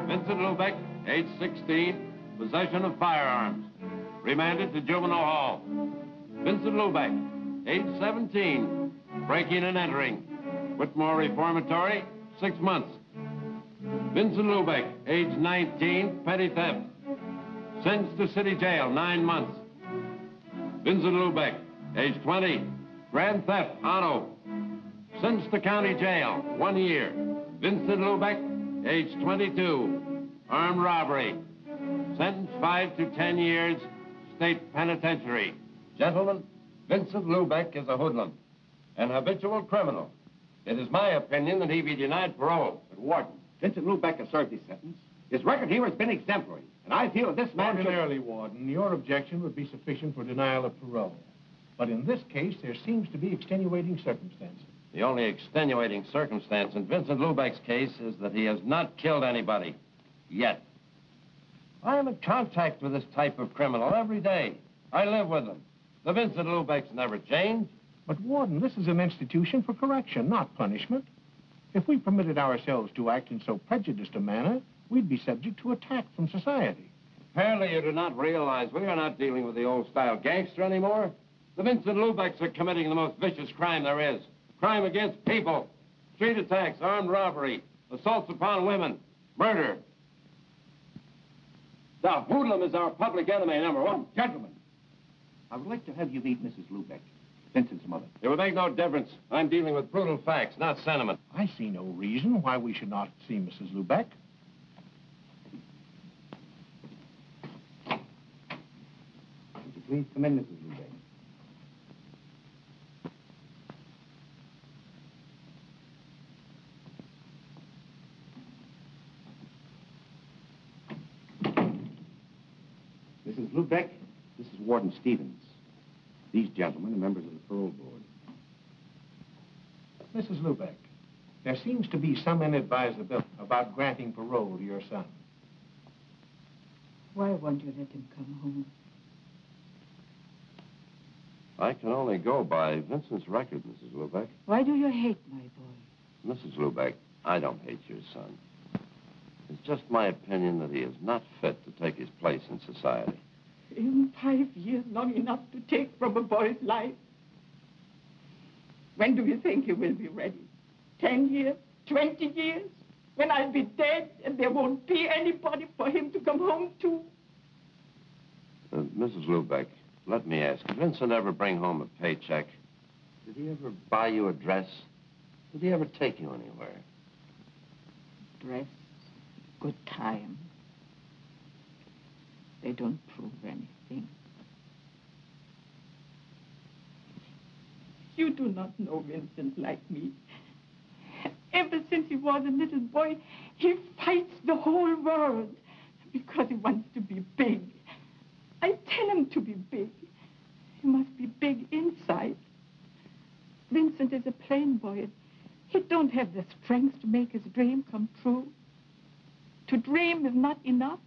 Vincent Lubeck, age 16, possession of firearms. Remanded to juvenile hall. Vincent Lubeck, age 17, breaking and entering. Whitmore Reformatory, 6 months. Vincent Lubeck, age 19, petty theft. Sentenced to city jail, 9 months. Vincent Lubeck, age 20, grand theft, auto. Sentenced to county jail, 1 year. Vincent Lubeck, age 22, armed robbery. Sentenced 5 to 10 years, state penitentiary. Gentlemen, Vincent Lubeck is a hoodlum, an habitual criminal. It is my opinion that he be denied parole. But, Warden, Vincent Lubeck has served his sentence. His record here has been exemplary, and I feel that this man Ordinarily, Warden, your objection would be sufficient for denial of parole. But in this case, there seems to be extenuating circumstances. The only extenuating circumstance in Vincent Lubeck's case is that he has not killed anybody. Yet. I am in contact with this type of criminal every day. I live with them. The Vincent Lubecks never change. But, Warden, this is an institution for correction, not punishment. If we permitted ourselves to act in so prejudiced a manner, we'd be subject to attack from society. Apparently you do not realize we are not dealing with the old-style gangster anymore. The Vincent Lubecks are committing the most vicious crime there is. Crime against people. Street attacks, armed robbery, assaults upon women, murder. The hoodlum is our public enemy #1. Gentlemen, I would like to have you meet Mrs. Lubeck, Vincent's mother. It would make no difference. I'm dealing with brutal facts, not sentiment. I see no reason why we should not see Mrs. Lubeck. Would you please come in, Mrs. Lubeck? Mrs. Lubeck, this is Warden Stevens. These gentlemen are members of the parole board. Mrs. Lubeck, there seems to be some inadvisability about granting parole to your son. Why won't you let him come home? I can only go by Vincent's record, Mrs. Lubeck. Why do you hate my boy? Mrs. Lubeck, I don't hate your son. It's just my opinion that he is not fit to take his place in society. In 5 years, long enough to take from a boy's life. When do you think he will be ready? 10 years? 20 years? When I'll be dead and there won't be anybody for him to come home to? Mrs. Lubeck, let me ask, did Vincent ever bring home a paycheck? Did he ever buy you a dress? Did he ever take you anywhere? Dress, good time. They don't prove anything. You do not know Vincent like me. Ever since he was a little boy, he fights the whole world. because he wants to be big. I tell him to be big. He must be big inside. Vincent is a plain boy. He don't have the strength to make his dream come true. To dream is not enough.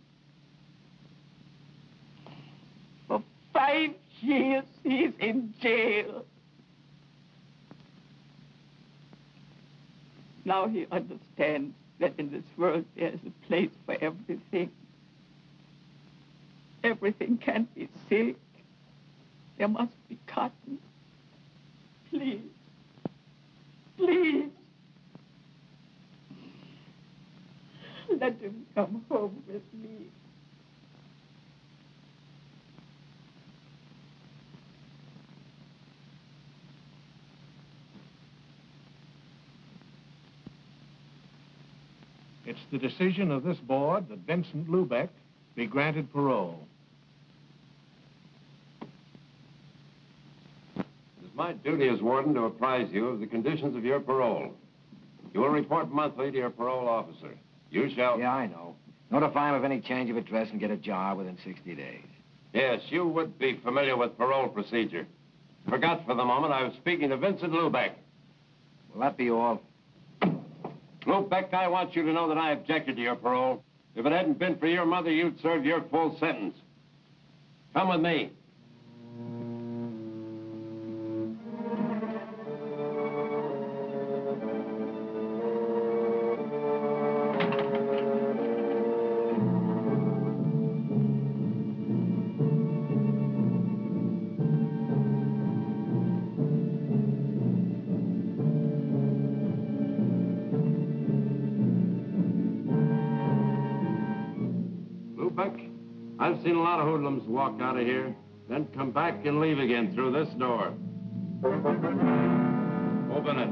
For 5 years, he's in jail. Now he understands that in this world there is a place for everything. Everything can't be silk. There must be cotton. Please. Please. Let him come home with me. It's the decision of this board that Vincent Lubeck be granted parole. It is my duty as warden to apprise you of the conditions of your parole. You will report monthly to your parole officer. You shall... Yeah, I know. Notify him of any change of address and get a job within 60 days. Yes, you would be familiar with parole procedure. Forgot for the moment I was speaking to Vincent Lubeck. Will that be all? Lubeck, I want you to know that I objected to your parole. If it hadn't been for your mother, you'd served your full sentence. Come with me. I've seen a lot of hoodlums walk out of here, then come back and leave again through this door. Open it.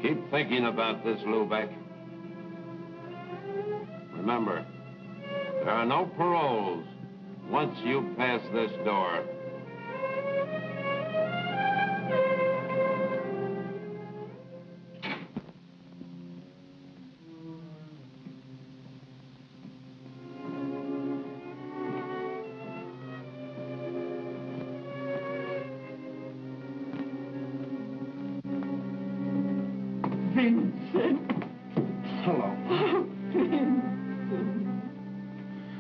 Keep thinking about this, Lubeck. Remember, there are no paroles once you pass this door. Vincent. Hello. Oh, Vincent.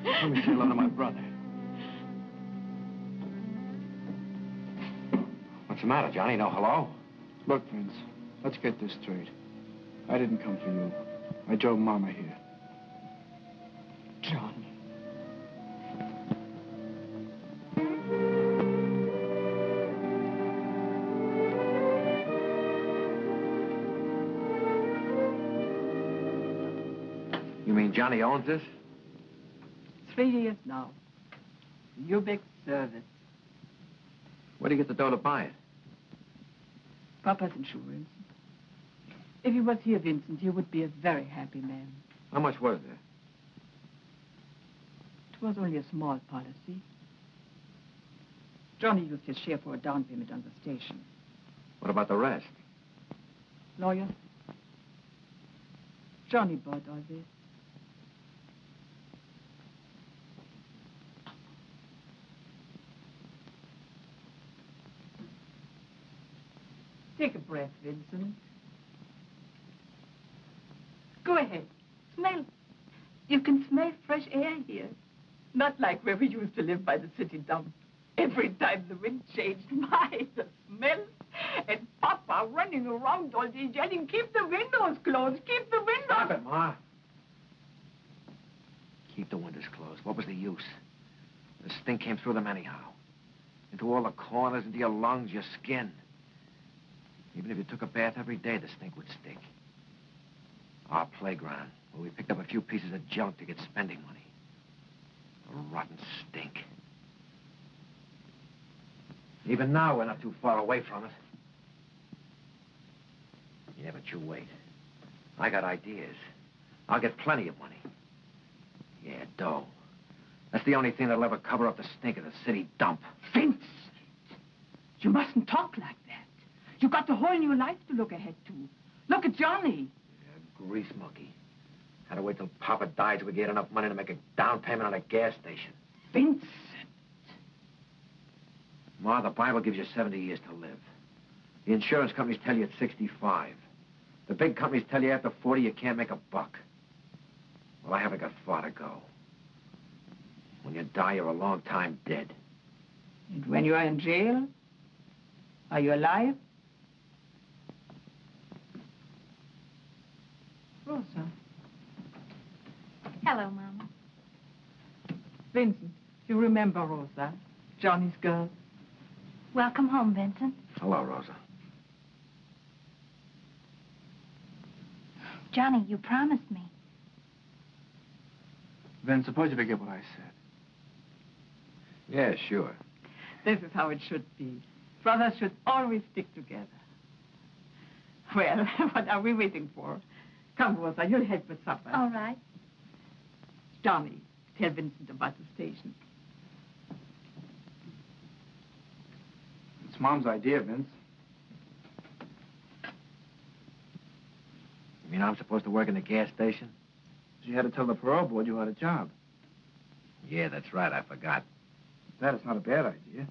Let me say hello to my brother. What's the matter, Johnny? No hello? Look, Vince, let's get this straight. I didn't come for you. I drove Mama here. Johnny. You mean Johnny owns this? 3 years now. Lubeck service. Where do you get the dough to buy it? Papa's insurance. If he was here, Vincent, he would be a very happy man. How much was there? It was only a small policy. Johnny used his share for a down payment on the station. What about the rest? Lawyer? Johnny bought all this. Take a breath, Vincent. Go ahead. Smell. You can smell fresh air here. Not like where we used to live by the city dump. Every time the wind changed, my, the smell. And Papa running around all day yelling, keep the windows closed, keep the windows... Stop it, Ma. Keep the windows closed. What was the use? The stink came through them anyhow. Into all the corners, into your lungs, your skin. Even if you took a bath every day, the stink would stick. Our playground, where we picked up a few pieces of junk to get spending money. A rotten stink. Even now, we're not too far away from it. Yeah, but you wait. I got ideas. I'll get plenty of money. Yeah, dough. That's the only thing that'll ever cover up the stink of the city dump. Vincent, you mustn't talk like that. You've got the whole new life to look ahead to. Look at Johnny. Yeah, grease monkey. Had to wait till Papa died till we get enough money to make a down payment on a gas station. Vincent. Ma, the Bible gives you 70 years to live. The insurance companies tell you it's 65. The big companies tell you after 40 you can't make a buck. Well, I haven't got far to go. When you die, you're a long time dead. And when you are in jail, are you alive? Rosa. Hello, Mama. Vincent, you remember Rosa, Johnny's girl? Welcome home, Vincent. Hello, Rosa. Johnny, you promised me. Vin, suppose you forget what I said. Yeah, sure. This is how it should be. Brothers should always stick together. Well, what are we waiting for? Come, Rosa, you'll help with supper. All right. Johnny, tell Vincent about the station. It's Mom's idea, Vince. You mean I'm supposed to work in the gas station? She had to tell the parole board you had a job. Yeah, that's right. I forgot. That is not a bad idea.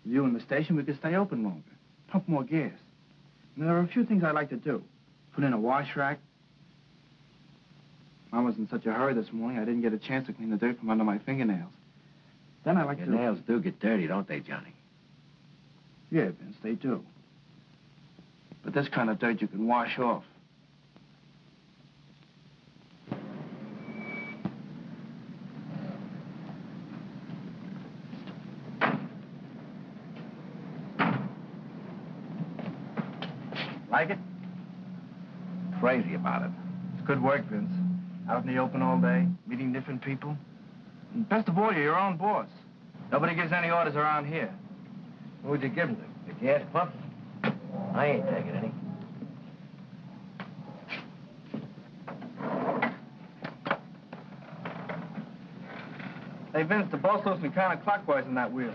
With you in the station, we could stay open longer. Pump more gas. And there are a few things I'd like to do. Put in a wash rack. Mom was in such a hurry this morning, I didn't get a chance to clean the dirt from under my fingernails. Then I'd like Your to... nails do get dirty, don't they, Johnny? Yeah, Vince, they do. But this kind of dirt you can wash off. Like it? Crazy about it. It's good work, Vince. Out in the open all day, meeting different people. And best of all, you're your own boss. Nobody gives any orders around here. Who'd you give them to? The gas pump? I ain't taking any. Hey, Vince, the boss looks me counterclockwise in that wheel.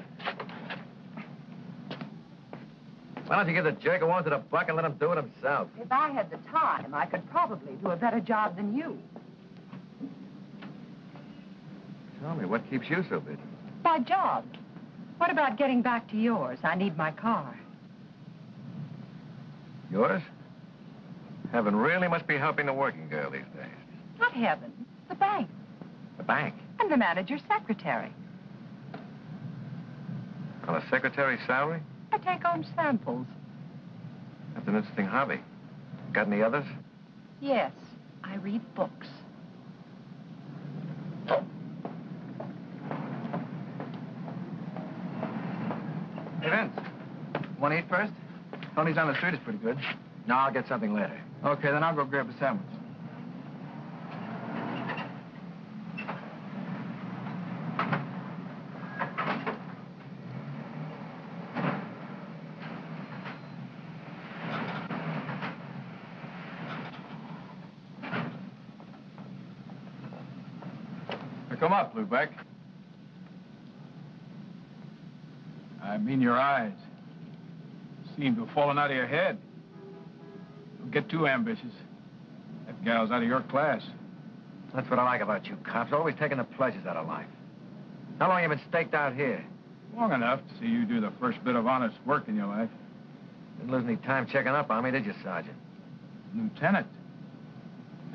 Why don't you give the jerk a one to the buck and let him do it himself? If I had the time, I could probably do a better job than you. Tell me, what keeps you so busy? My job. What about getting back to yours? I need my car. Yours? Heaven really must be helping the working girl these days. Not heaven. The bank. The bank? And the manager's secretary. On a secretary's salary? I take home samples. That's an interesting hobby. Got any others? Yes, I read books. Hey, Vince, want to eat first? Tony's on the street is pretty good. No, I'll get something later. Okay, then I'll go grab a sandwich. Come up, Lubeck. I mean your eyes. Seem to have fallen out of your head. Don't get too ambitious. That gal's out of your class. That's what I like about you cops, always taking the pleasures out of life. How long you been staked out here? Long enough to see you do the first bit of honest work in your life. Didn't lose any time checking up on me, did you, Sergeant? Lieutenant.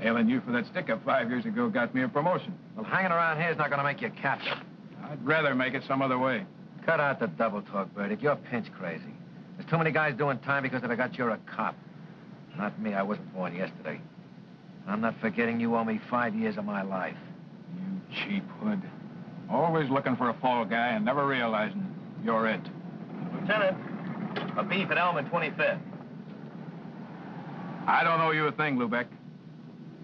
Nailing you for that stick-up 5 years ago got me a promotion. Well, hanging around here is not going to make you captain. I'd rather make it some other way. Cut out the double talk, Burdick. You're pinch crazy. There's too many guys doing time because they forgot you're a cop. Not me. I wasn't born yesterday. I'm not forgetting you owe me 5 years of my life. You cheap hood. Always looking for a fall guy and never realizing you're it. Lieutenant, a beef at Elm and 25th. I don't owe you a thing, Lubeck.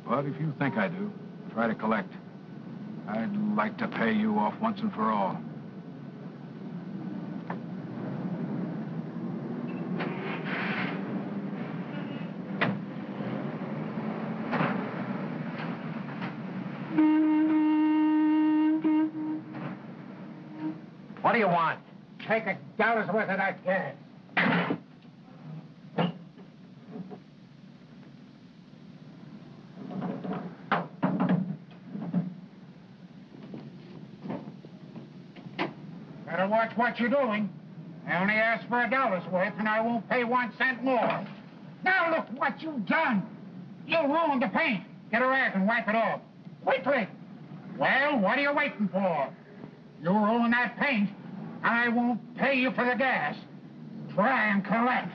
But if you think I do, try to collect. I'd like to pay you off once and for all. What do you want? Take $1 worth of that gas. Better watch what you're doing. I only asked for $1's worth, and I won't pay 1 cent more. Now look what you've done. You ruined the paint. Get a rag and wipe it off. Quickly. Well, what are you waiting for? You ruin that paint, I won't pay you for the gas. Try and collect.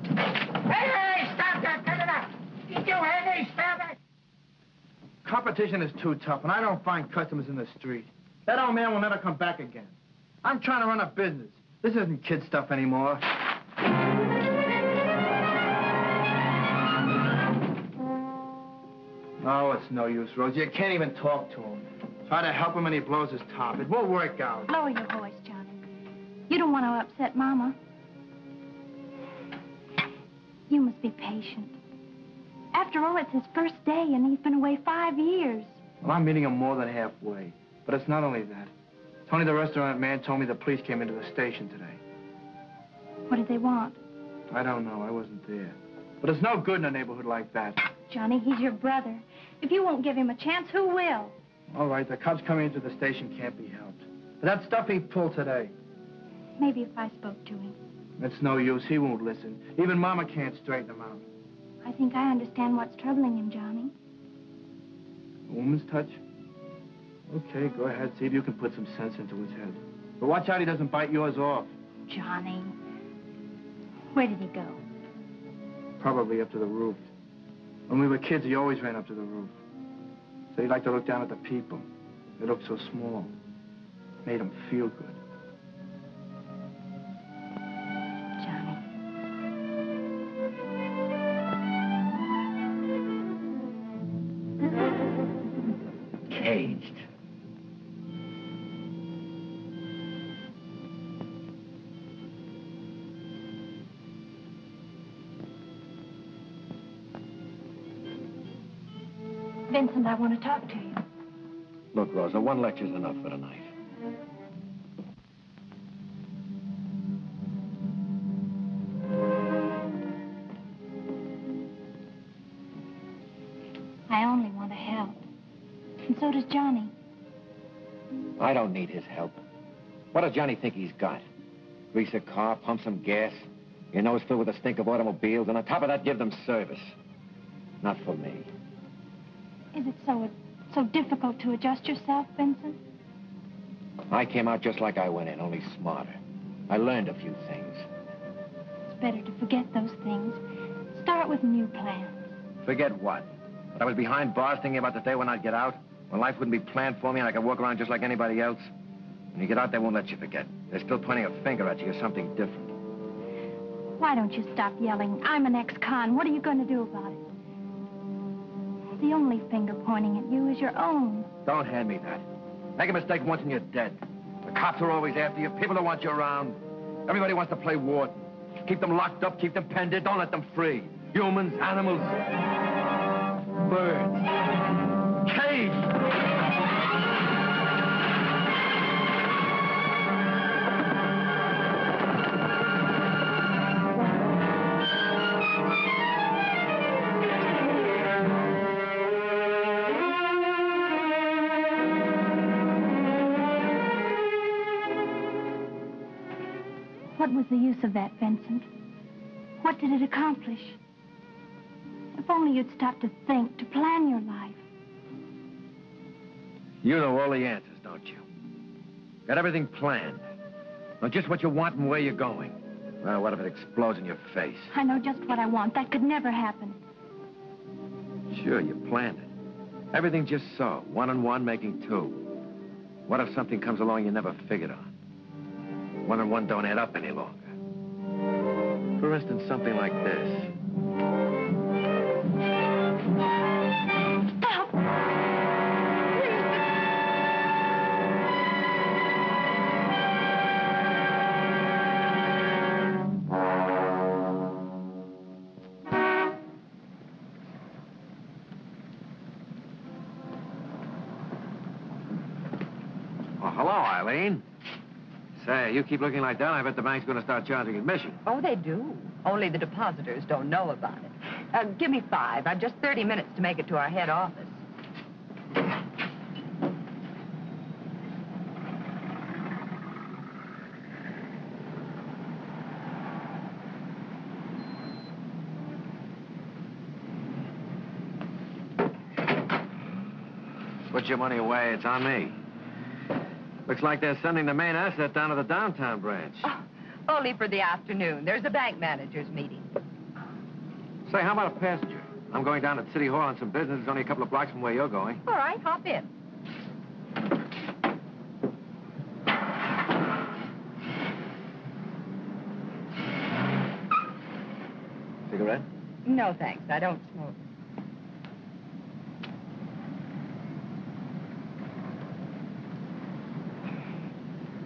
Hey, stop that! Cut it up! Did you hear me? Stop it! Competition is too tough, and I don't find customers in the street. That old man will never come back again. I'm trying to run a business. This isn't kid stuff anymore. Oh, it's no use, Rosie. You can't even talk to him. Try to help him and he blows his top. It won't work out. Lower your voice, Johnny. You don't want to upset Mama. You must be patient. After all, it's his first day, and he's been away 5 years. Well, I'm meeting him more than halfway. But it's not only that. Tony, the restaurant man, told me the police came into the station today. What did they want? I don't know. I wasn't there. But it's no good in a neighborhood like that. Johnny, he's your brother. If you won't give him a chance, who will? All right, the cops coming into the station can't be helped. But that stuff he pulled today. Maybe if I spoke to him. It's no use. He won't listen. Even Mama can't straighten him out. I think I understand what's troubling him, Johnny. A woman's touch? Okay, go ahead. See if you can put some sense into his head. But watch out he doesn't bite yours off. Johnny. Where did he go? Probably up to the roof. When we were kids, he always ran up to the roof. So he liked to look down at the people. They looked so small. Made him feel good. Johnny. Caged. Vincent, I want to talk to you. Look, Rosa, one lecture's enough for tonight. I only want to help. And so does Johnny. I don't need his help. What does Johnny think he's got? Grease a car, pump some gas, your nose filled with the stink of automobiles, and on top of that, give them service. Not for me. Is it so difficult to adjust yourself, Vincent? I came out just like I went in, only smarter. I learned a few things. It's better to forget those things. Start with new plans. Forget what? That I was behind bars thinking about the day when I'd get out? When life wouldn't be planned for me and I could walk around just like anybody else? When you get out, they won't let you forget. They're still pointing a finger at you or something different. Why don't you stop yelling? I'm an ex-con. What are you going to do about it? The only finger pointing at you is your own. Don't hand me that. Make a mistake once and you're dead. The cops are always after you. People don't want you around. Everybody wants to play warden. Keep them locked up, keep them penned in. Don't let them free. Humans, animals, birds. Caged. What was the use of that, Vincent? What did it accomplish? If only you'd stop to think, to plan your life. You know all the answers, don't you? Got everything planned. Know just what you want and where you're going. Well, what if it explodes in your face? I know just what I want. That could never happen. Sure, you planned it. Everything just so. 1 and 1 making 2. What if something comes along you never figured on? 1 and 1 don't add up any longer. For instance, something like this. Stop! Oh, hello, Eileen. Say, you keep looking like that, I bet the bank's going to start charging admission. Oh, they do. Only the depositors don't know about it. Give me 5. I've just 30 minutes to make it to our head office. Put your money away. It's on me. Looks like they're sending the main asset down to the downtown branch. Oh, only for the afternoon. There's a bank manager's meeting. Say, how about a passenger? I'm going down to City Hall on some business. It's only a couple of blocks from where you're going. All right, hop in. Cigarette? No, thanks. I don't smoke.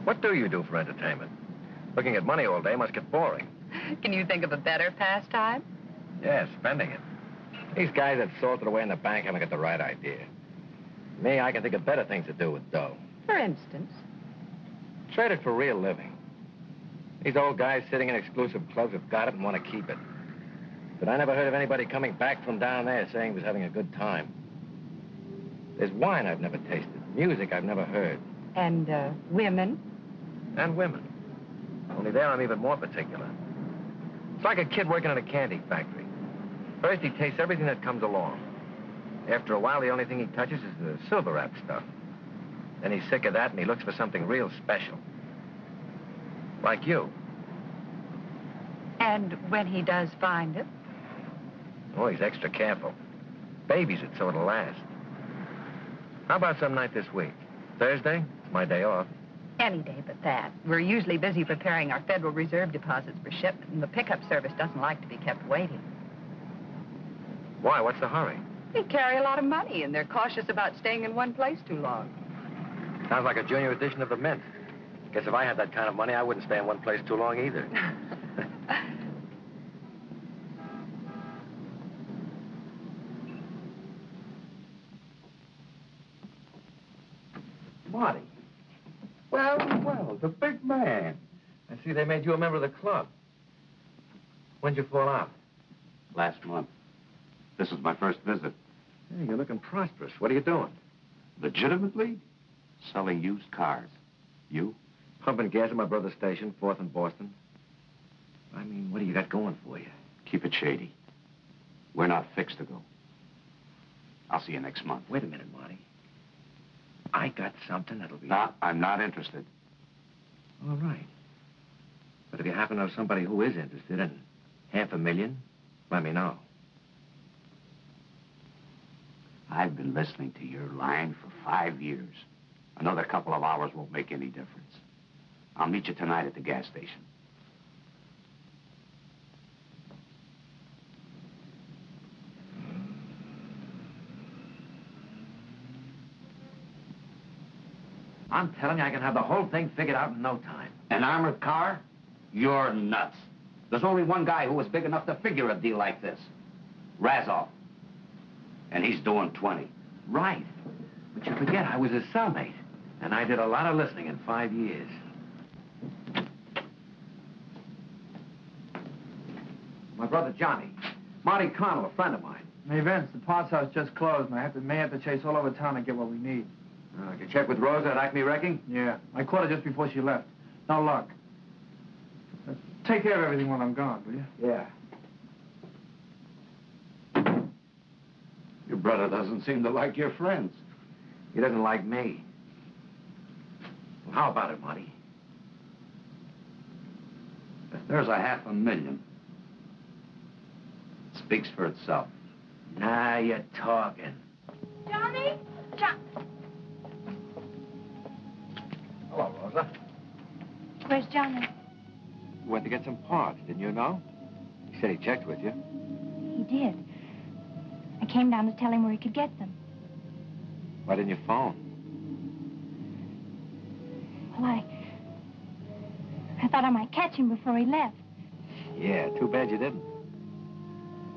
What do you do for entertainment? Looking at money all day must get boring. Can you think of a better pastime? Yeah, spending it. These guys that salted away in the bank haven't got the right idea. Me, I can think of better things to do with dough. For instance? Trade it for real living. These old guys sitting in exclusive clubs have got it and want to keep it. But I never heard of anybody coming back from down there saying he was having a good time. There's wine I've never tasted, music I've never heard. And, women? And women. Only there I'm even more particular. It's like a kid working in a candy factory. First, he tastes everything that comes along. After a while, the only thing he touches is the silver wrap stuff. Then he's sick of that, and he looks for something real special. Like you. And when he does find it? Oh, he's extra careful. Babies it so it'll last. How about some night this week? Thursday? It's my day off. Any day but that. We're usually busy preparing our Federal Reserve deposits for shipment, and the pickup service doesn't like to be kept waiting. Why? What's the hurry? They carry a lot of money, and they're cautious about staying in one place too long. Sounds like a junior edition of the Mint. Guess if I had that kind of money, I wouldn't stay in one place too long either. Marty. Well, the big man. I see they made you a member of the club. When'd you fall out? Last month. This is my first visit. Hey, you're looking prosperous. What are you doing? Legitimately? Selling used cars. You? Pumping gas at my brother's station, 4th and Boston. I mean, what do you got going for you? Keep it shady. We're not fixed to go. I'll see you next month. Wait a minute, Marty. I got something that'll be... No, I'm not interested. All right. But if you happen to know somebody who is interested in $500,000, let me know. I've been listening to your line for 5 years. Another couple of hours won't make any difference. I'll meet you tonight at the gas station. I'm telling you, I can have the whole thing figured out in no time. An armored car? You're nuts. There's only one guy who was big enough to figure a deal like this. Razov. And he's doing 20. Right. But you forget, I was his cellmate. And I did a lot of listening in 5 years. My brother Johnny. Marty Connell, a friend of mine. Hey, Vince, the parts house just closed, and I may have to chase all over town to get what we need. Did you check with Rosa at Acme Wrecking? Yeah, I caught her just before she left. No luck. Take care of everything while I'm gone, will you? Yeah. Your brother doesn't seem to like your friends. He doesn't like me. Well, how about it, Marty? If there's $500,000, it speaks for itself. Now you're talking. Johnny? Hello, Rosa. Where's Johnny? You went to get some parts, didn't you know? He said he checked with you. He did. I came down to tell him where he could get them. Why didn't you phone? Well, I thought I might catch him before he left. Yeah, too bad you didn't.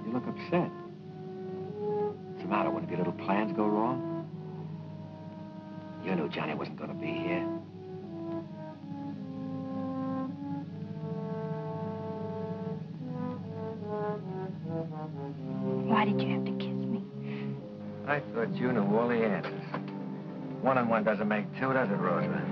You look upset. What's the matter? One of your little plans go wrong? You knew Johnny wasn't going to be here. I thought you knew all the answers. 1 and 1 doesn't make 2, does it, Rosa?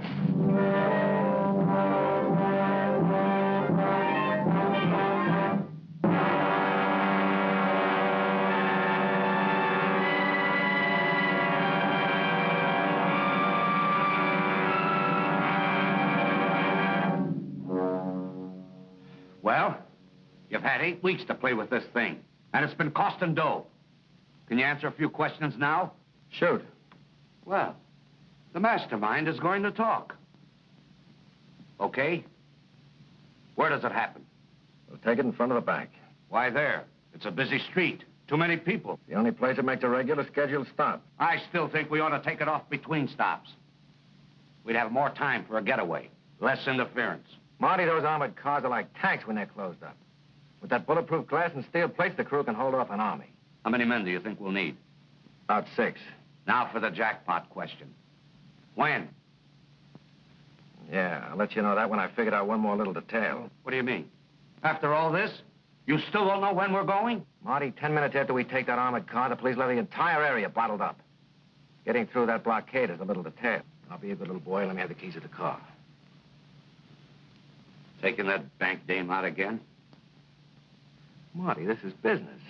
Well, you've had 8 weeks to play with this thing, and it's been costing dough. Can you answer a few questions now? Shoot. Well, the mastermind is going to talk. Okay? Where does it happen? We'll take it in front of the bank. Why there? It's a busy street. Too many people. The only place that makes a regular scheduled stop. I still think we ought to take it off between stops. We'd have more time for a getaway. Less interference. Marty, those armored cars are like tanks when they're closed up. With that bulletproof glass and steel plates, the crew can hold off an army. How many men do you think we'll need? About 6. Now for the jackpot question. When? Yeah, I'll let you know that when I figured out one more little detail. What do you mean? After all this, you still don't know when we're going? Marty, 10 minutes after we take that armored car, the police will have the entire area bottled up. Getting through that blockade is a little detail. I'll be a good little boy. Let me have the keys of the car. Taking that bank dame out again? Marty, this is business.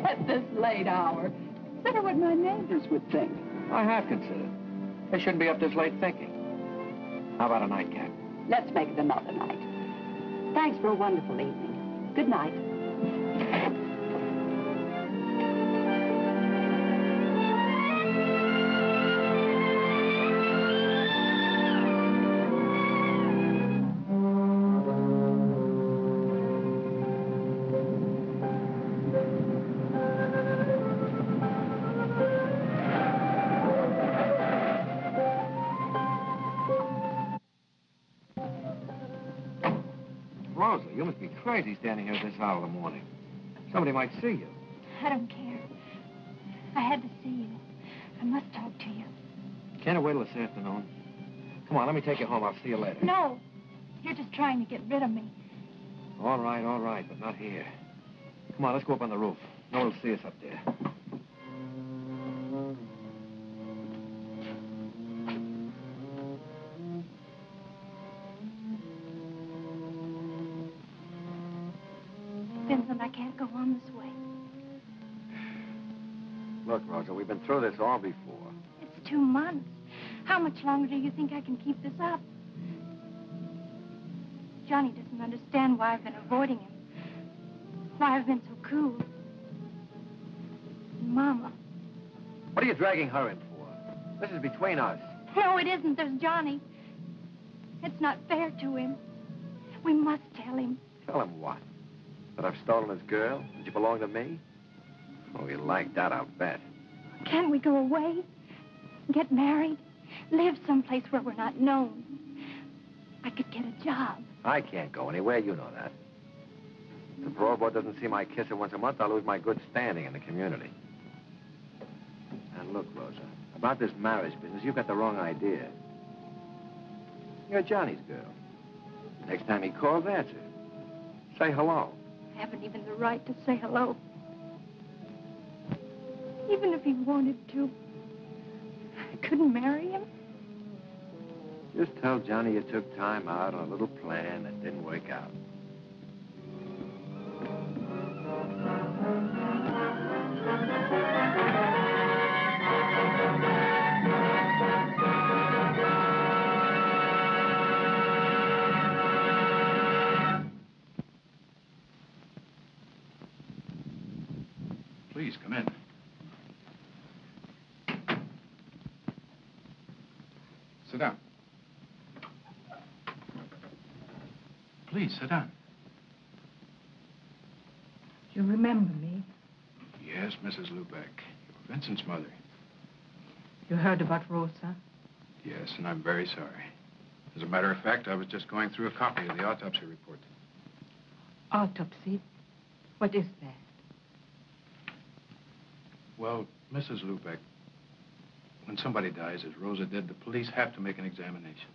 At this late hour. Consider what my neighbors would think. I have considered. They shouldn't be up this late thinking. How about a nightcap? Let's make it another night. Thanks for a wonderful evening. Good night. Rosa, you must be crazy standing here at this hour of the morning. Somebody might see you. I don't care. I had to see you. I must talk to you. Can't it wait till this afternoon? Come on, let me take you home. I'll see you later. No. You're just trying to get rid of me. All right, but not here. Come on, let's go up on the roof. No one will see us up there. Vincent, I can't go on this way. Look, Rosa, we've been through this all before. It's 2 months. How much longer do you think I can keep this up? Johnny doesn't understand why I've been avoiding him. Why I've been so cool. And Mama. What are you dragging her in for? This is between us. No, it isn't. There's Johnny. It's not fair to him. We must tell him. Tell him what? That I've stolen his girl? That you belong to me? Oh, he'll like that, I'll bet. Can't we go away? Get married? Live someplace where we're not known? I could get a job. I can't go anywhere, you know that. If the parole board doesn't see my kisser once a month, I'll lose my good standing in the community. And look, Rosa, about this marriage business, you've got the wrong idea. You're Johnny's girl. Next time he calls, answer. Say hello. I haven't even the right to say hello. Even if he wanted to, I couldn't marry him. Just tell Johnny you took time out on a little plan that didn't work out. Please, come in. Sit down. Please, sit down. You remember me? Yes, Mrs. Lubeck. You're Vincent's mother. You heard about Rosa? Yes, and I'm very sorry. As a matter of fact, I was just going through a copy of the autopsy report. Autopsy? What is that? Well, Mrs. Lubeck, when somebody dies, as Rosa did, the police have to make an examination.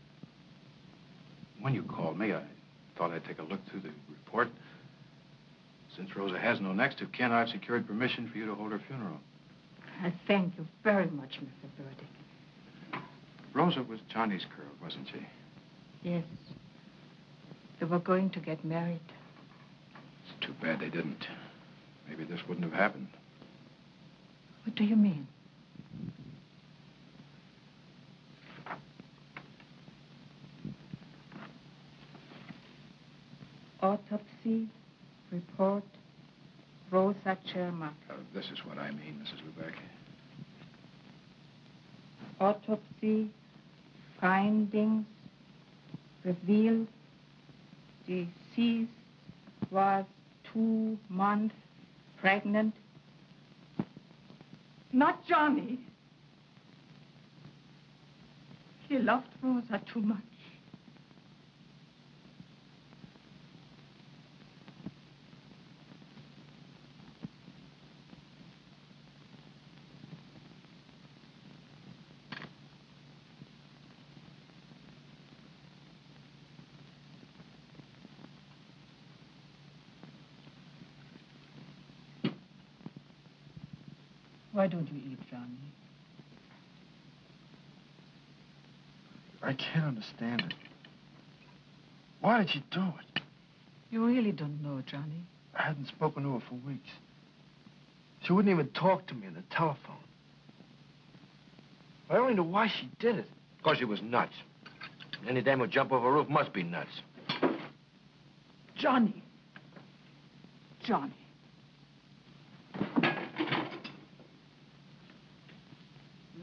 When you called me, I thought I'd take a look through the report. Since Rosa has no next of kin, I've secured permission for you to hold her funeral. I thank you very much, Mr. Burdick. Rosa was Johnny's girl, wasn't she? Yes. They were going to get married. It's too bad they didn't. Maybe this wouldn't have happened. What do you mean? Autopsy report, Rosa Chermak. This is what I mean, Mrs. Lubeck. Autopsy findings revealed deceased was 2 months pregnant. Not Johnny. He loved Rosa too much. Why don't you eat, Johnny? I can't understand it. Why did she do it? You really don't know, Johnny. I hadn't spoken to her for weeks. She wouldn't even talk to me on the telephone. I only knew why she did it. Because she was nuts. Any dame who jump over a roof must be nuts. Johnny. Johnny.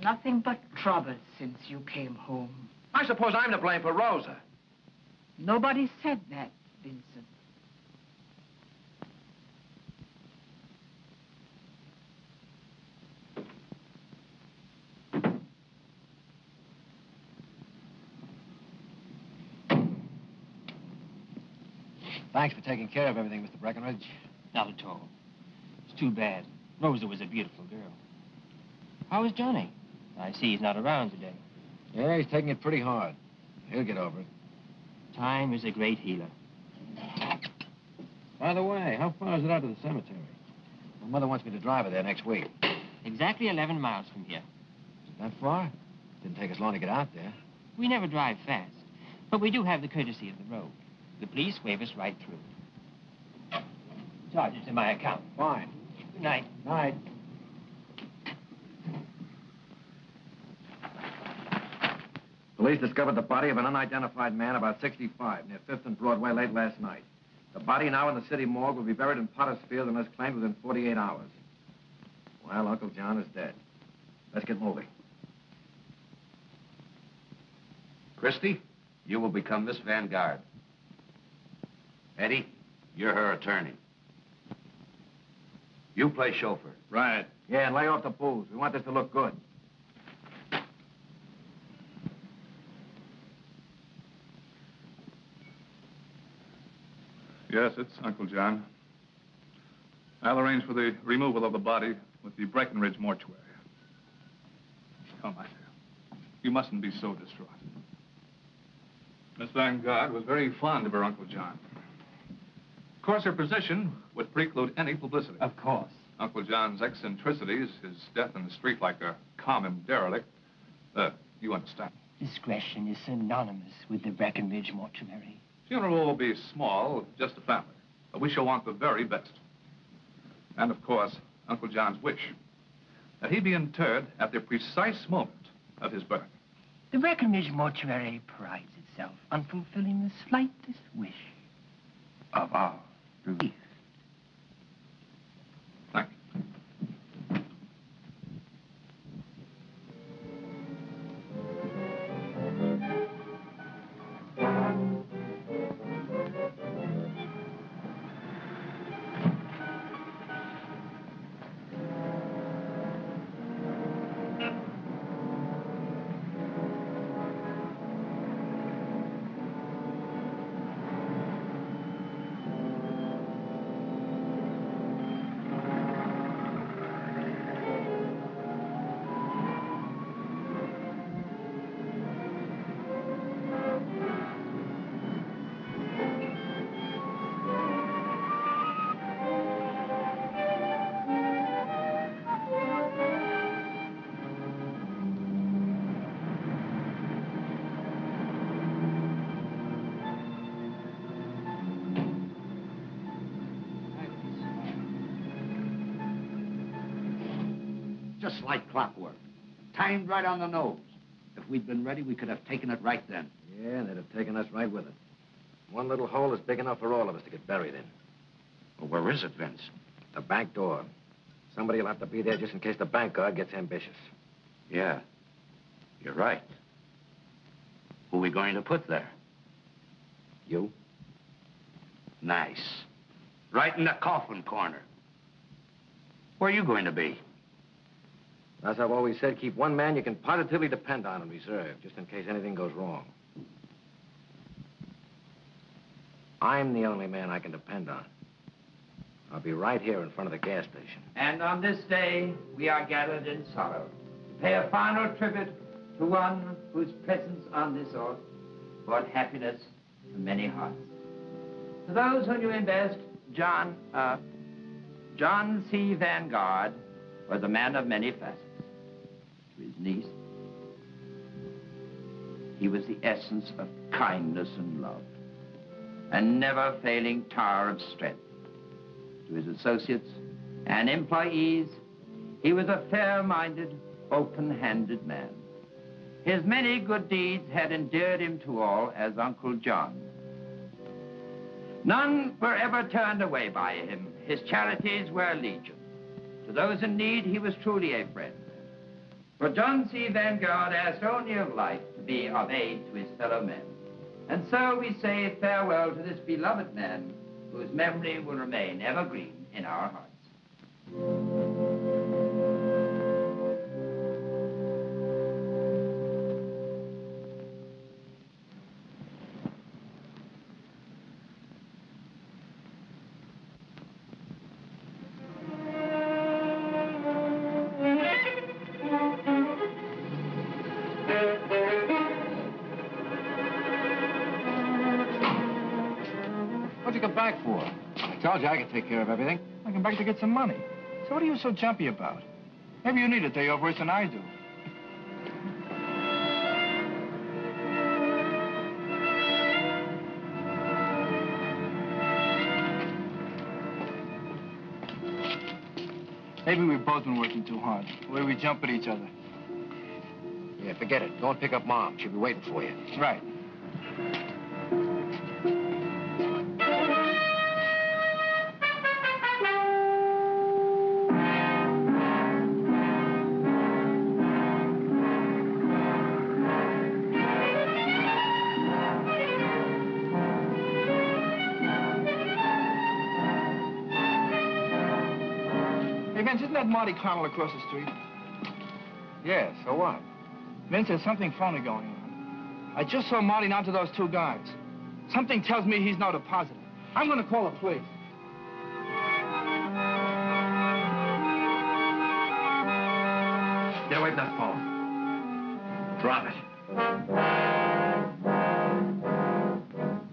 Nothing but trouble since you came home. I suppose I'm to blame for Rosa. Nobody said that, Vincent. Thanks for taking care of everything, Mr. Breckenridge. Not at all. It's too bad. Rosa was a beautiful girl. How is Johnny? I see he's not around today. Yeah, he's taking it pretty hard. He'll get over it. Time is a great healer. By the way, how far is it out to the cemetery? My mother wants me to drive her there next week. Exactly 11 miles from here. Is it that far? Didn't take us long to get out there. We never drive fast, but we do have the courtesy of the road. The police wave us right through. Charges in my account. Fine. Good night. Night. Police discovered the body of an unidentified man about 65 near 5th and Broadway late last night. The body now in the city morgue will be buried in Potter's Field unless claimed within 48 hours. Well, Uncle John is dead. Let's get moving. Christie, you will become Miss Vanguard. Eddie, you're her attorney. You play chauffeur. Right. Yeah, and lay off the booze. We want this to look good. Yes, it's Uncle John. I'll arrange for the removal of the body with the Breckenridge mortuary. Come, my dear. You mustn't be so distraught. Miss Vanguard was very fond of her Uncle John. Of course, her position would preclude any publicity. Of course. Uncle John's eccentricities, his death in the street like a common derelict, you understand. Discretion is synonymous with the Breckenridge mortuary. Funeral will be small, just a family. But we shall want the very best. And, of course, Uncle John's wish that he be interred at the precise moment of his birth. The Breckenridge mortuary prides itself on fulfilling the slightest wish of our bereaved. Thank you. just like clockwork. Timed right on the nose. If we'd been ready, we could have taken it right then. Yeah, and they'd have taken us right with it. One little hole is big enough for all of us to get buried in. Well, where is it, Vince? The back door. Somebody will have to be there just in case the bank guard gets ambitious. Yeah, you're right. Who are we going to put there? You? Nice. Right in the coffin corner. Where are you going to be? As I've always said, keep one man you can positively depend on in reserve, just in case anything goes wrong. I'm the only man I can depend on. I'll be right here in front of the gas station. And on this day, we are gathered in sorrow to pay a final tribute to one whose presence on this earth brought happiness to many hearts. To those who knew him best, John C. Vanguard was a man of many facets. To his niece, he was the essence of kindness and love, a never-failing tower of strength. To his associates and employees, he was a fair-minded, open-handed man. His many good deeds had endeared him to all as Uncle John. None were ever turned away by him. His charities were legion. To those in need, he was truly a friend. For John C. Vanguard asked only of life to be of aid to his fellow men. And so we say farewell to this beloved man, whose memory will remain evergreen in our hearts. What'd you come back for? I told you I could take care of everything. I came back to get some money. So what are you so jumpy about? Maybe you need a day off worse than I do. Maybe we've both been working too hard. The way we jump at each other. Yeah, forget it. Go and pick up Mom. She'll be waiting for you. Right. Hey, Vince, isn't that Marty Connell across the street? Yeah, so what? Vince, there's something phony going on. I just saw Marty down to those two guys. Something tells me he's no depositor. I'm gonna call the police. Get away from that phone. Drop it.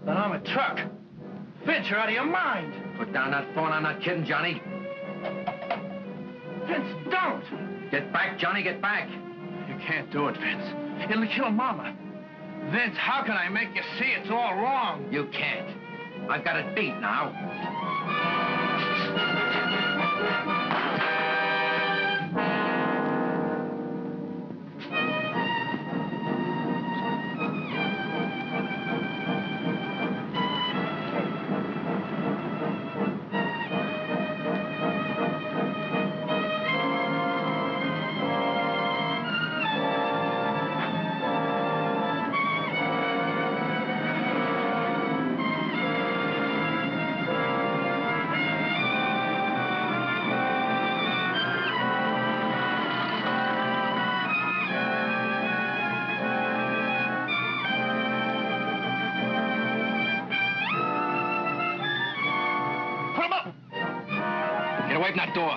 Then I'm a truck. Vince, you're out of your mind. Put down that phone. I'm not kidding, Johnny. Vince, don't. Get back, Johnny, get back. You can't do it, Vince. It'll kill Mama. Vince, how can I make you see it's all wrong? You can't. I've got it beat now. Get away from that door.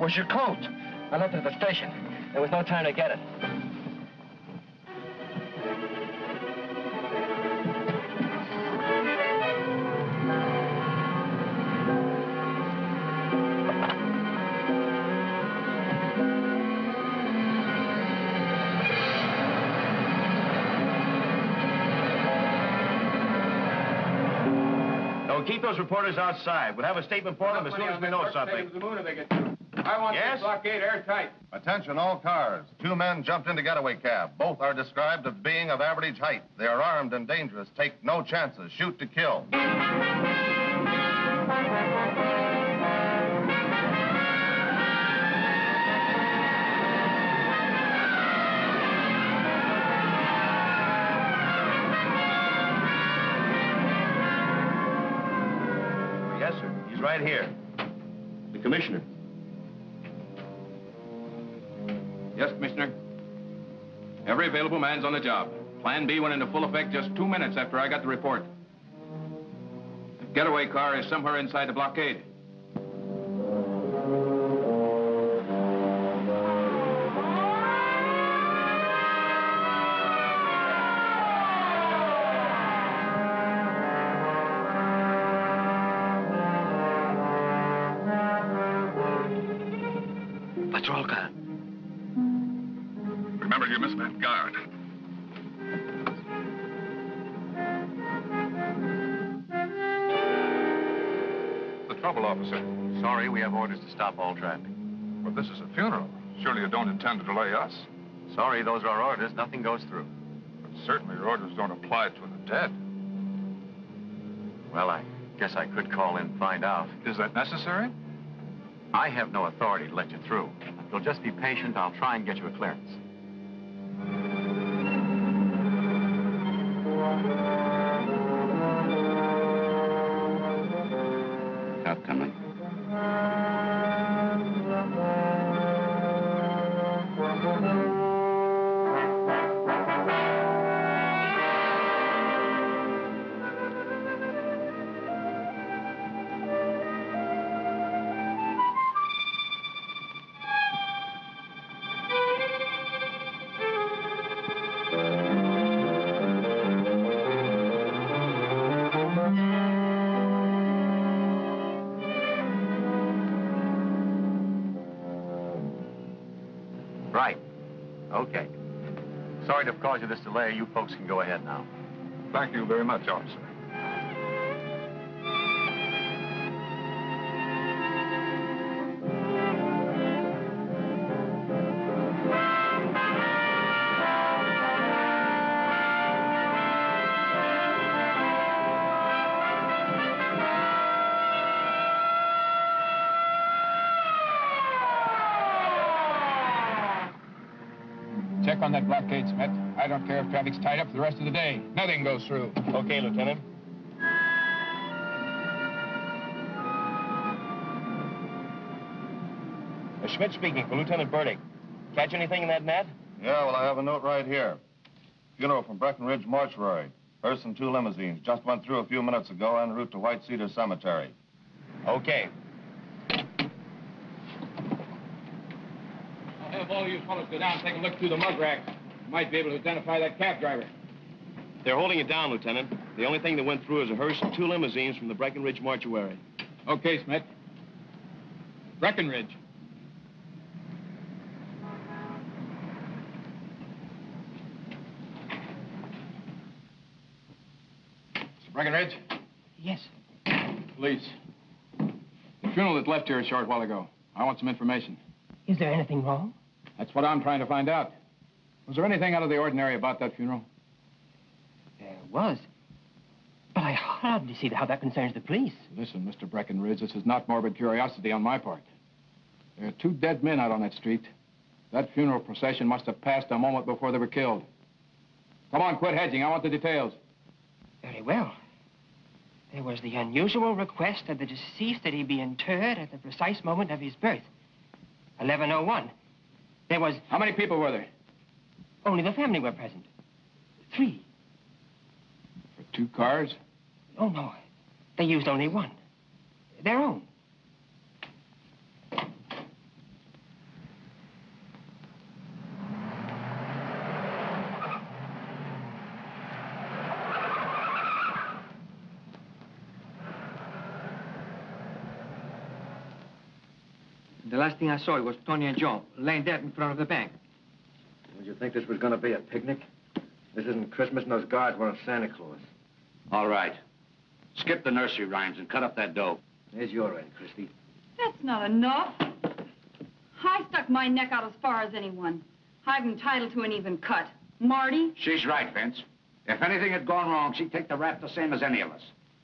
was your coat. I left it at the station. There was no time to get it. Keep those reporters outside. We'll have a statement for them as soon as we know something. I want Yes? this blockade airtight. Attention, all cars. 2 men jumped into getaway cab. Both are described as being of average height. They are armed and dangerous. Take no chances. Shoot to kill. Yes, sir. He's right here. The commissioner. Yes, Commissioner. Every available man's on the job. Plan B went into full effect just 2 minutes after I got the report. The getaway car is somewhere inside the blockade. Patrol car. Remember, you missed that guard. The trouble, officer? Sorry, we have orders to stop all traffic. Well, this is a funeral. Surely you don't intend to delay us. Sorry, those are our orders. Nothing goes through. But certainly your orders don't apply to the dead. Well, I guess I could call in and find out. Is that necessary? I have no authority to let you through. If you'll just be patient, I'll try and get you a clearance. Not coming. Right. Okay. Sorry to have caused you this delay. You folks can go ahead now. Thank you very much, officer. Check on that blockade, Smith. I don't care if traffic's tied up for the rest of the day. Nothing goes through. Okay, Lieutenant. Schmidt speaking for Lieutenant Burdick. Catch anything in that net? Yeah, well, I have a note right here. Funeral from Breckenridge Mortuary. Hearse and 2 limousines. Just went through a few minutes ago en route to White Cedar Cemetery. Okay. I'll have all you fellows go down and take a look through the mug racks. You might be able to identify that cab driver. They're holding it down, Lieutenant. The only thing that went through is a hearse and 2 limousines from the Breckenridge Mortuary. Okay, Smith. Breckenridge. Mr. Breckenridge? Yes. Police. The funeral that left here a short while ago. I want some information. Is there anything wrong? That's what I'm trying to find out. Was there anything out of the ordinary about that funeral? There was. But I hardly see how that concerns the police. Listen, Mr. Breckenridge, this is not morbid curiosity on my part. There are 2 dead men out on that street. That funeral procession must have passed a moment before they were killed. Come on, quit hedging. I want the details. Very well. There was the unusual request of the deceased that he be interred at the precise moment of his birth. 11:01. There was... How many people were there? Only the family were present. 3. For 2 cars? Oh, no. They used only 1. Their own. The last thing I saw was Tony and Joe laying dead in front of the bank. Would you think this was going to be a picnic? This isn't Christmas and those guards weren't Santa Claus. All right. Skip the nursery rhymes and cut up that dough. There's your end, Christy. That's not enough. I stuck my neck out as far as anyone. I'm entitled to an even cut. Marty? She's right, Vince. If anything had gone wrong, she'd take the rap the same as any of us.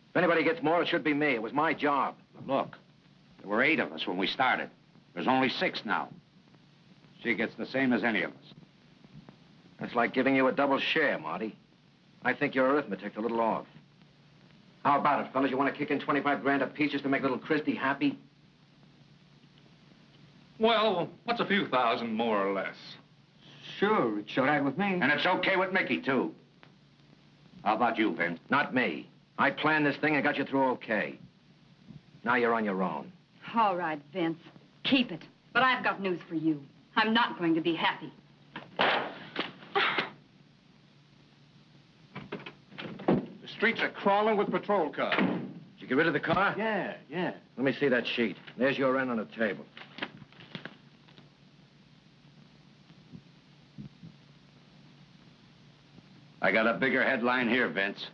If anybody gets more, it should be me. It was my job. But look, there were 8 of us when we started. There's only 6 now. She gets the same as any of us. That's like giving you a double share, Marty. I think your arithmetic's a little off. How about it, fellas? You want to kick in 25 grand apiece just to make little Christy happy? Well, what's a few thousand more or less? Sure, it's all right with me. And it's okay with Mickey, too. How about you, Vince? Not me. I planned this thing and got you through okay. Now you're on your own. All right, Vince. Keep it. But I've got news for you. I'm not going to be happy. The streets are crawling with patrol cars. Did you get rid of the car? Yeah. Let me see that sheet. There's your end on the table. I got a bigger headline here, Vince.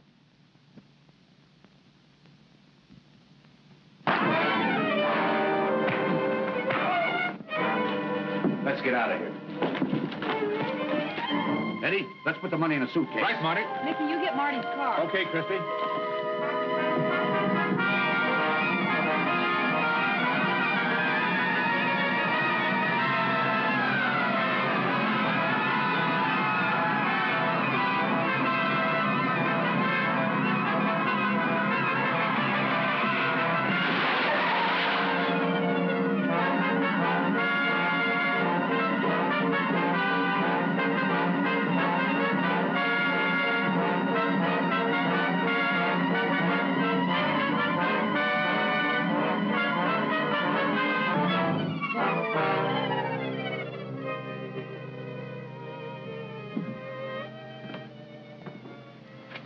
Let's get out of here. Eddie, let's put the money in a suitcase. Right, Marty. Mickey, you get Marty's car. Okay, Christy.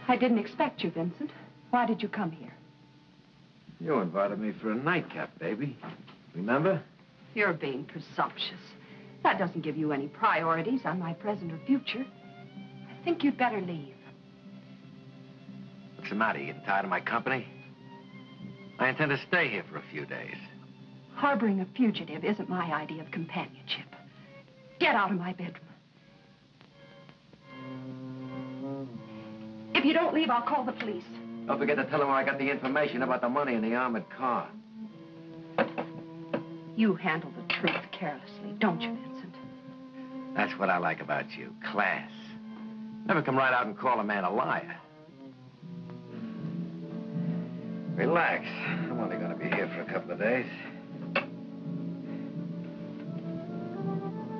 I didn't expect you, Vincent. Why did you come here? You invited me for a nightcap, baby. Remember? You're being presumptuous. That doesn't give you any priorities on my present or future. I think you'd better leave. What's the matter? You getting tired of my company? I intend to stay here for a few days. Harboring a fugitive isn't my idea of companionship. Get out of my bedroom. If you don't leave, I'll call the police. Don't forget to tell them where I got the information about the money in the armored car. You handle the truth carelessly, don't you, Vincent? That's what I like about you, class. Never come right out and call a man a liar. Relax. I'm only going to be here for a couple of days.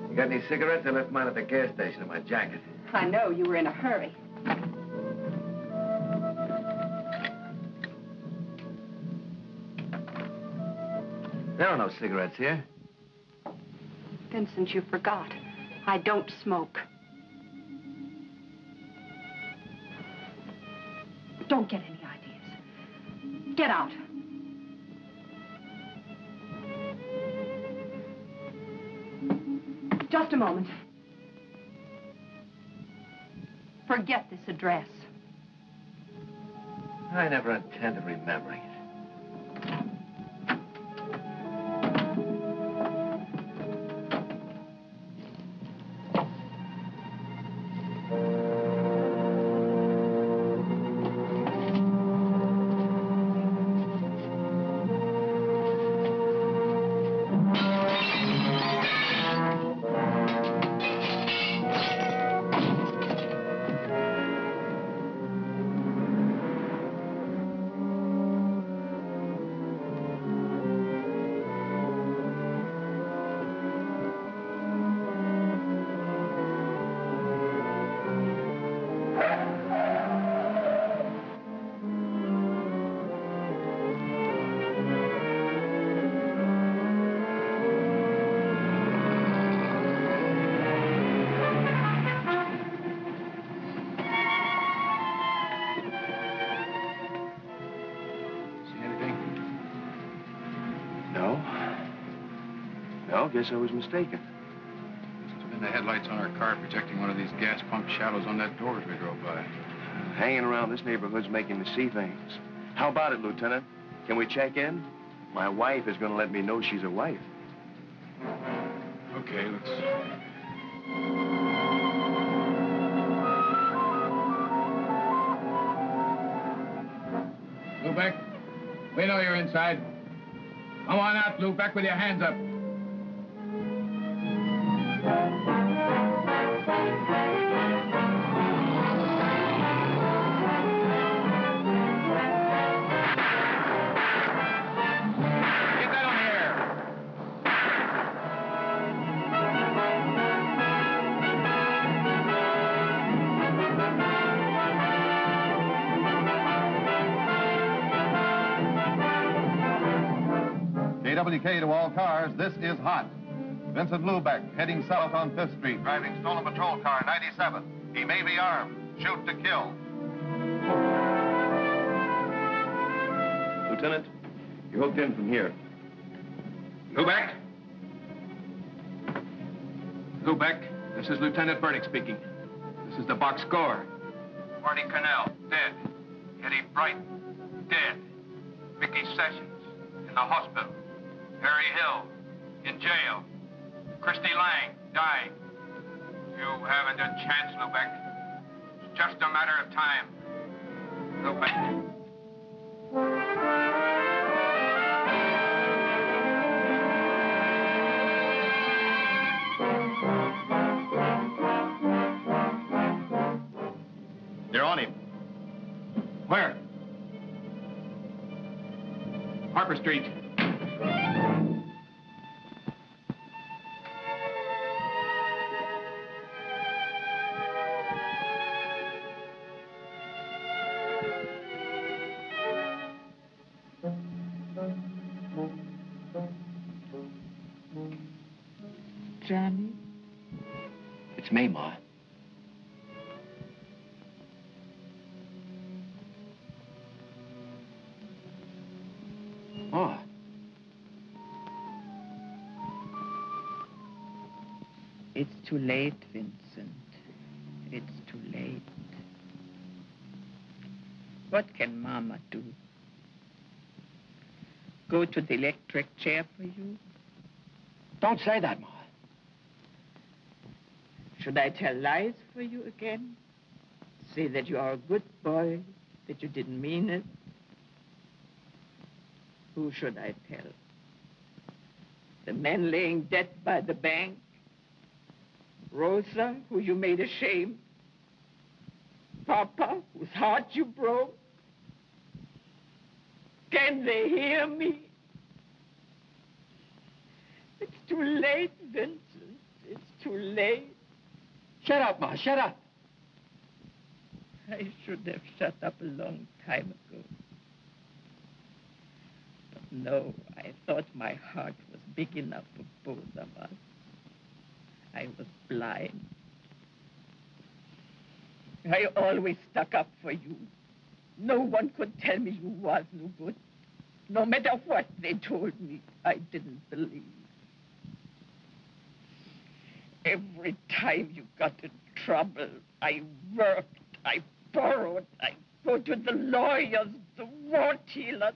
You got any cigarettes? I left mine at the gas station in my jacket. I know you were in a hurry. There are no cigarettes here. Vincent, you forgot. I don't smoke. Don't get any ideas. Get out. Just a moment. Forget this address. I never intended remembering it. Well, guess I was mistaken. Must have been the headlights on our car projecting one of these gas pump shadows on that door as we drove by. Hanging around this neighborhood's making me see things. How about it, Lieutenant? Can we check in? My wife is going to let me know she's a wife. Okay, let's... Lubeck, we know you're inside. Come on out, Lubeck, with your hands up. Get down here. KWK to all cars, this is hot. Vincent Lubeck, heading south on 5th Street, driving stolen patrol car 97. He may be armed. Shoot to kill. Lieutenant, you're hooked in from here. Lubeck? Lubeck, this is Lieutenant Burdick speaking. This is the box score. Marty Cannell, dead. Eddie Bright, dead. Mickey Sessions, in the hospital. Harry Hill, in jail. Christy Lang, dying. You haven't a chance, Lubeck. It's just a matter of time. Lubeck. They're on him. Where? Harper Street. Johnny? It's me, Ma. Ma. It's too late, Vincent. It's too late. What can Mama do? Go to the electric chair for you? Don't say that, Ma. Should I tell lies for you again? Say that you are a good boy, that you didn't mean it? Who should I tell? The man laying dead by the bank? Rosa, who you made ashamed? Papa, whose heart you broke? Can they hear me? It's too late, Vincent. It's too late. Shut up, Ma, shut up. I should have shut up a long time ago. But no, I thought my heart was big enough for both of us. I was blind. I always stuck up for you. No one could tell me you was no good. No matter what they told me, I didn't believe. Every time you got in trouble, I worked, I borrowed, I go to the lawyers, the wart healers,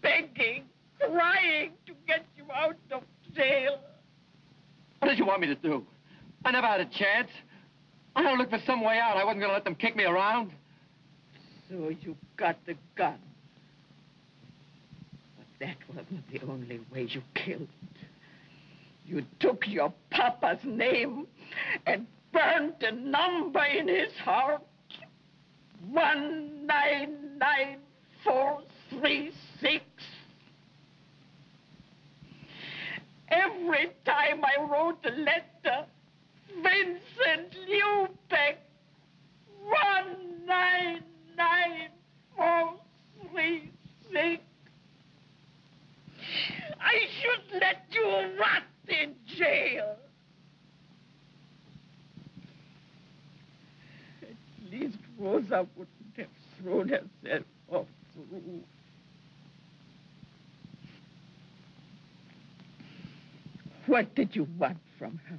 begging, crying to get you out of jail. What did you want me to do? I never had a chance. I had to look for some way out. I wasn't going to let them kick me around. So you got the gun. But that wasn't the only way you killed. You took your papa's name and burned a number in his heart. 199436. Every time I wrote a letter, Vincent Lubeck, 199436. I should let you rot in jail. At least Rosa wouldn't have thrown herself off the roof. What did you want from her?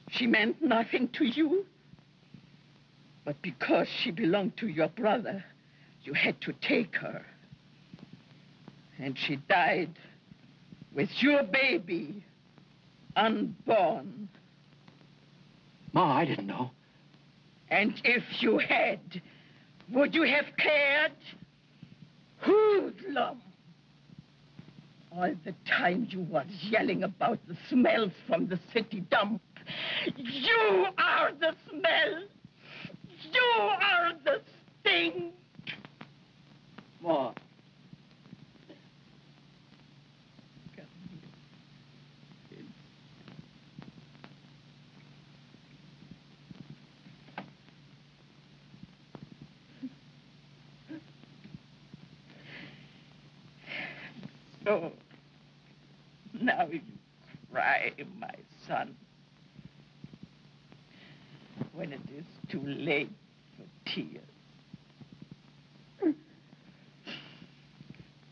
She meant nothing to you. But because she belonged to your brother, you had to take her. And she died with your baby, unborn. Ma, I didn't know. And if you had, would you have cared? Hoodlum! All the time you was yelling about the smells from the city dump. You are the smell! You are the stink! Ma. So, now you cry, my son, when it is too late for tears.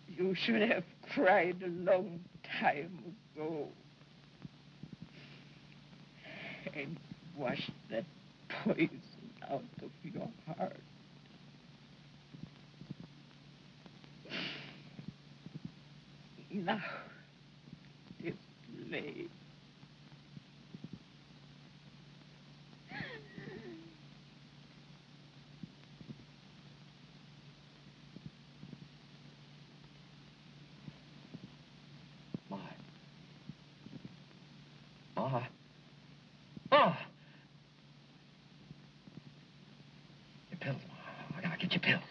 You should have cried a long time ago and washed that poison out of your heart. Now, it's late. Ma. Ma. Ma! Your pills, Ma. I gotta get your pills.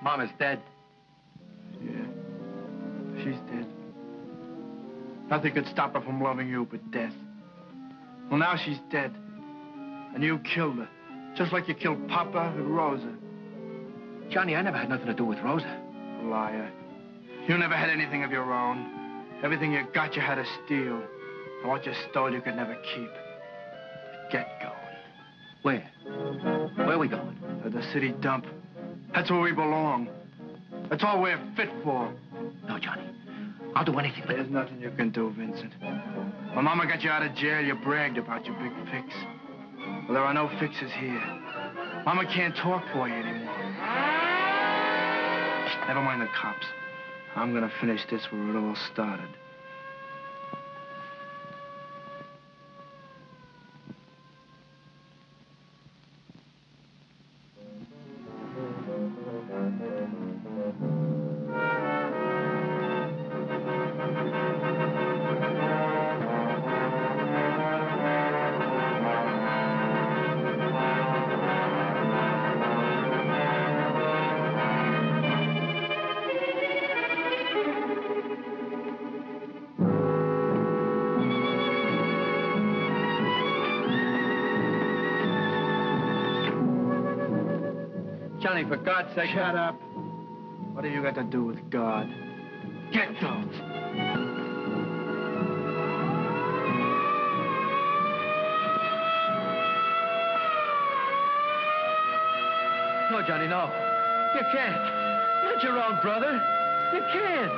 Mama's dead. Yeah. She's dead. Nothing could stop her from loving you but death. Well, now she's dead. And you killed her. Just like you killed Papa and Rosa. Johnny, I never had nothing to do with Rosa. Liar. You never had anything of your own. Everything you got, you had to steal. And what you stole, you could never keep. Get going. Where? Where are we going? To the city dump. That's where we belong. That's all we're fit for. No, Johnny. I'll do anything. There's nothing you can do, Vincent. When Mama got you out of jail, you bragged about your big fix. Well, there are no fixes here. Mama can't talk for you anymore. Never mind the cops. I'm gonna finish this where it all started. Johnny, for God's sake... Shut up. What have you got to do with God? Get those. No, Johnny, no. You can't. You're your own brother. You can't.